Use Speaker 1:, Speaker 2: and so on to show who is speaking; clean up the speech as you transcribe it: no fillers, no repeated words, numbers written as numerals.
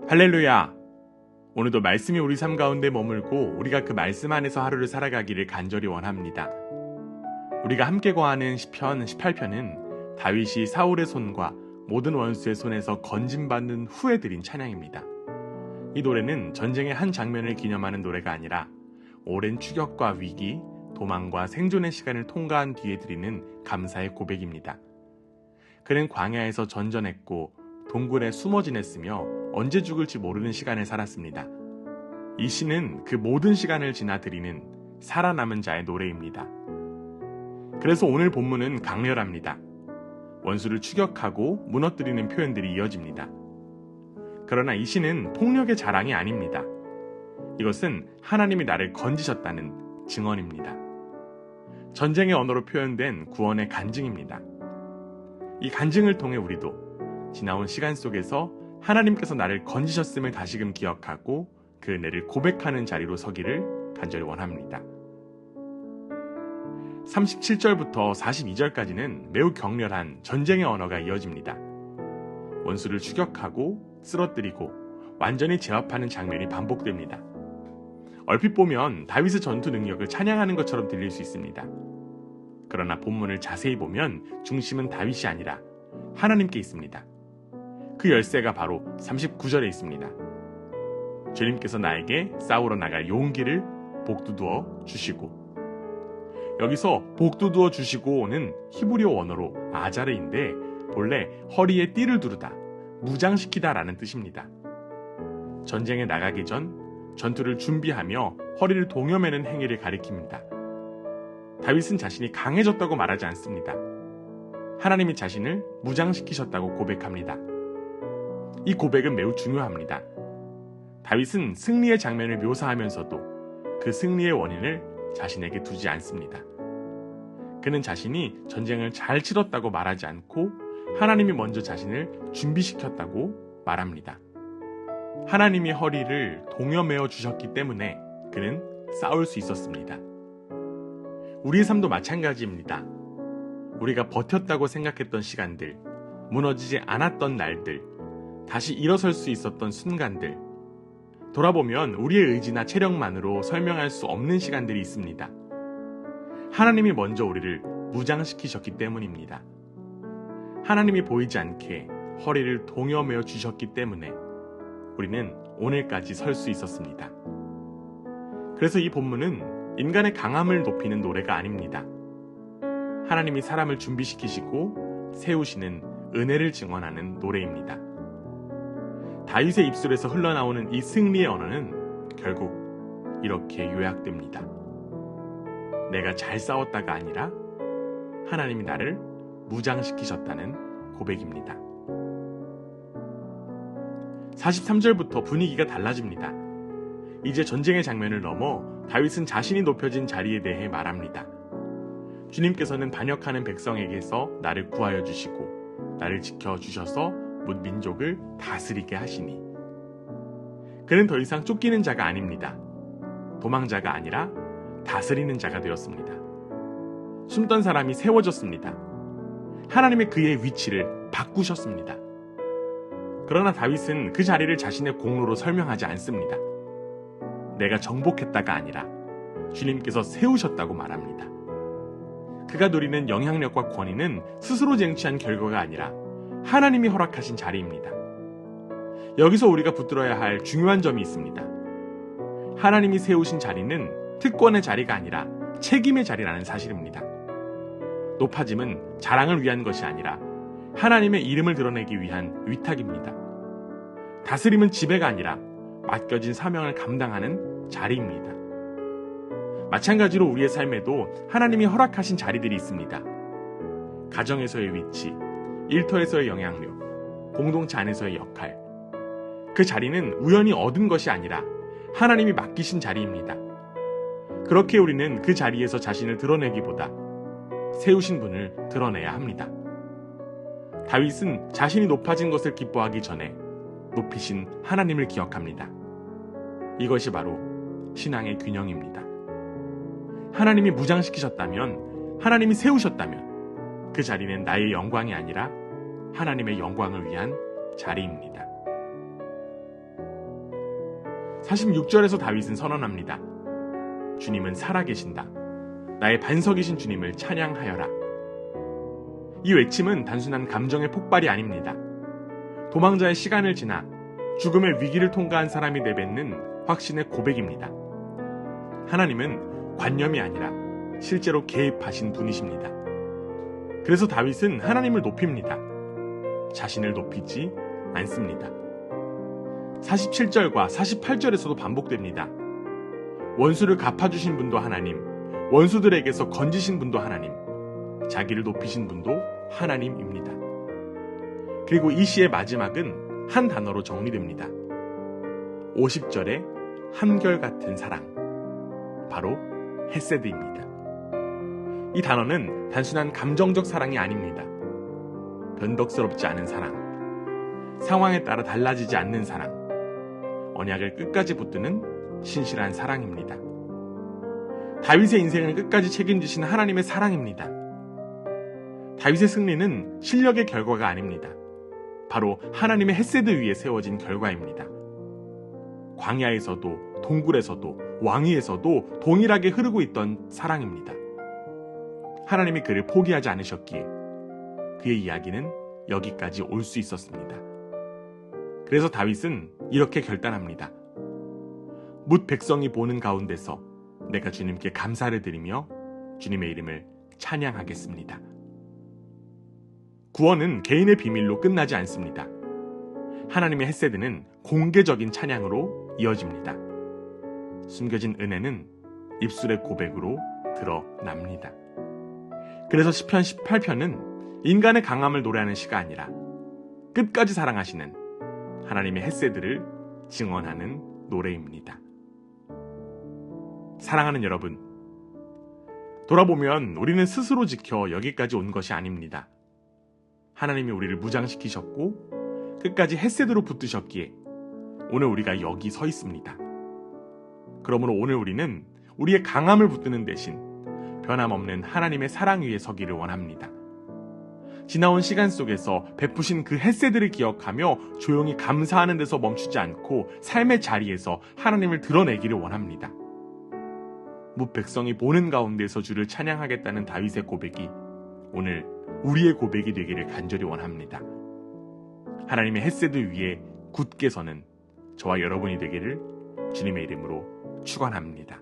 Speaker 1: 할렐루야! 오늘도 말씀이 우리 삶 가운데 머물고 우리가 그 말씀 안에서 하루를 살아가기를 간절히 원합니다. 우리가 함께 거하는 시편 18편은 다윗이 사울의 손과 모든 원수의 손에서 건짐받는 후에 드린 찬양입니다. 이 노래는 전쟁의 한 장면을 기념하는 노래가 아니라 오랜 추격과 위기, 도망과 생존의 시간을 통과한 뒤에 드리는 감사의 고백입니다. 그는 광야에서 전전했고 동굴에 숨어 지냈으며 언제 죽을지 모르는 시간을 살았습니다. 이 시는 그 모든 시간을 지나 드리는 살아남은 자의 노래입니다. 그래서 오늘 본문은 강렬합니다. 원수를 추격하고 무너뜨리는 표현들이 이어집니다. 그러나 이 시는 폭력의 자랑이 아닙니다. 이것은 하나님이 나를 건지셨다는 증언입니다. 전쟁의 언어로 표현된 구원의 간증입니다. 이 간증을 통해 우리도 지나온 시간 속에서 하나님께서 나를 건지셨음을 다시금 기억하고 그 은혜를 고백하는 자리로 서기를 간절히 원합니다. 37절부터 42절까지는 매우 격렬한 전쟁의 언어가 이어집니다. 원수를 추격하고 쓰러뜨리고 완전히 제압하는 장면이 반복됩니다. 얼핏 보면 다윗의 전투 능력을 찬양하는 것처럼 들릴 수 있습니다. 그러나 본문을 자세히 보면 중심은 다윗이 아니라 하나님께 있습니다. 그 열쇠가 바로 39절에 있습니다. 주님께서 나에게 싸우러 나갈 용기를 복두두어 주시고, 여기서 복두두어 주시고는 히브리어 원어로 아자르인데 본래 허리에 띠를 두르다, 무장시키다 라는 뜻입니다. 전쟁에 나가기 전 전투를 준비하며 허리를 동여매는 행위를 가리킵니다. 다윗은 자신이 강해졌다고 말하지 않습니다. 하나님이 자신을 무장시키셨다고 고백합니다. 이 고백은 매우 중요합니다. 다윗은 승리의 장면을 묘사하면서도 그 승리의 원인을 자신에게 두지 않습니다. 그는 자신이 전쟁을 잘 치렀다고 말하지 않고 하나님이 먼저 자신을 준비시켰다고 말합니다. 하나님이 허리를 동여매어 주셨기 때문에 그는 싸울 수 있었습니다. 우리의 삶도 마찬가지입니다. 우리가 버텼다고 생각했던 시간들, 무너지지 않았던 날들, 다시 일어설 수 있었던 순간들, 돌아보면 우리의 의지나 체력만으로 설명할 수 없는 시간들이 있습니다. 하나님이 먼저 우리를 무장시키셨기 때문입니다. 하나님이 보이지 않게 허리를 동여매어 주셨기 때문에 우리는 오늘까지 설 수 있었습니다. 그래서 이 본문은 인간의 강함을 높이는 노래가 아닙니다. 하나님이 사람을 준비시키시고 세우시는 은혜를 증언하는 노래입니다. 다윗의 입술에서 흘러나오는 이 승리의 언어는 결국 이렇게 요약됩니다. 내가 잘 싸웠다가 아니라 하나님이 나를 무장시키셨다는 고백입니다. 43절부터 분위기가 달라집니다. 이제 전쟁의 장면을 넘어 다윗은 자신이 높여진 자리에 대해 말합니다. 주님께서는 반역하는 백성에게서 나를 구하여 주시고 나를 지켜주셔서 문 민족을 다스리게 하시니, 그는 더 이상 쫓기는 자가 아닙니다. 도망자가 아니라 다스리는 자가 되었습니다. 숨던 사람이 세워졌습니다. 하나님의 그의 위치를 바꾸셨습니다. 그러나 다윗은 그 자리를 자신의 공로로 설명하지 않습니다. 내가 정복했다가 아니라 주님께서 세우셨다고 말합니다. 그가 누리는 영향력과 권위는 스스로 쟁취한 결과가 아니라 하나님이 허락하신 자리입니다. 여기서 우리가 붙들어야 할 중요한 점이 있습니다. 하나님이 세우신 자리는 특권의 자리가 아니라 책임의 자리라는 사실입니다. 높아짐은 자랑을 위한 것이 아니라 하나님의 이름을 드러내기 위한 위탁입니다. 다스림은 지배가 아니라 맡겨진 사명을 감당하는 자리입니다. 마찬가지로 우리의 삶에도 하나님이 허락하신 자리들이 있습니다. 가정에서의 위치, 일터에서의 영향력, 공동체 안에서의 역할. 그 자리는 우연히 얻은 것이 아니라 하나님이 맡기신 자리입니다. 그렇게 우리는 그 자리에서 자신을 드러내기보다 세우신 분을 드러내야 합니다. 다윗은 자신이 높아진 것을 기뻐하기 전에 높이신 하나님을 기억합니다. 이것이 바로 신앙의 균형입니다. 하나님이 무장시키셨다면, 하나님이 세우셨다면 그 자리는 나의 영광이 아니라 하나님의 영광을 위한 자리입니다. 46절에서 다윗은 선언합니다. 주님은 살아계신다. 나의 반석이신 주님을 찬양하여라. 이 외침은 단순한 감정의 폭발이 아닙니다. 도망자의 시간을 지나 죽음의 위기를 통과한 사람이 내뱉는 확신의 고백입니다. 하나님은 관념이 아니라 실제로 개입하신 분이십니다. 그래서 다윗은 하나님을 높입니다. 자신을 높이지 않습니다. 47절과 48절에서도 반복됩니다. 원수를 갚아주신 분도 하나님, 원수들에게서 건지신 분도 하나님, 자기를 높이신 분도 하나님입니다. 그리고 이 시의 마지막은 한 단어로 정리됩니다. 50절에 한결같은 사랑, 바로 헤세드입니다. 이 단어는 단순한 감정적 사랑이 아닙니다. 변덕스럽지 않은 사랑, 상황에 따라 달라지지 않는 사랑, 언약을 끝까지 붙드는 신실한 사랑입니다. 다윗의 인생을 끝까지 책임지신 하나님의 사랑입니다. 다윗의 승리는 실력의 결과가 아닙니다. 바로 하나님의 헤세드 위에 세워진 결과입니다. 광야에서도 동굴에서도 왕위에서도 동일하게 흐르고 있던 사랑입니다. 하나님이 그를 포기하지 않으셨기에 그의 이야기는 여기까지 올 수 있었습니다. 그래서 다윗은 이렇게 결단합니다. 뭇 백성이 보는 가운데서 내가 주님께 감사를 드리며 주님의 이름을 찬양하겠습니다. 구원은 개인의 비밀로 끝나지 않습니다. 하나님의 헤세드는 공개적인 찬양으로 이어집니다. 숨겨진 은혜는 입술의 고백으로 드러납니다. 그래서 시편 18편은 인간의 강함을 노래하는 시가 아니라 끝까지 사랑하시는 하나님의 헤세드를 증언하는 노래입니다. 사랑하는 여러분, 돌아보면 우리는 스스로 지켜 여기까지 온 것이 아닙니다. 하나님이 우리를 무장시키셨고 끝까지 헤세드로 붙드셨기에 오늘 우리가 여기 서 있습니다. 그러므로 오늘 우리는 우리의 강함을 붙드는 대신 변함없는 하나님의 사랑 위에 서기를 원합니다. 지나온 시간 속에서 베푸신 그 헤세드를 기억하며 조용히 감사하는 데서 멈추지 않고 삶의 자리에서 하나님을 드러내기를 원합니다. 뭇 백성이 보는 가운데서 주를 찬양하겠다는 다윗의 고백이 오늘 우리의 고백이 되기를 간절히 원합니다. 하나님의 헤세드 위에 굳게 서는 저와 여러분이 되기를 주님의 이름으로 축원합니다.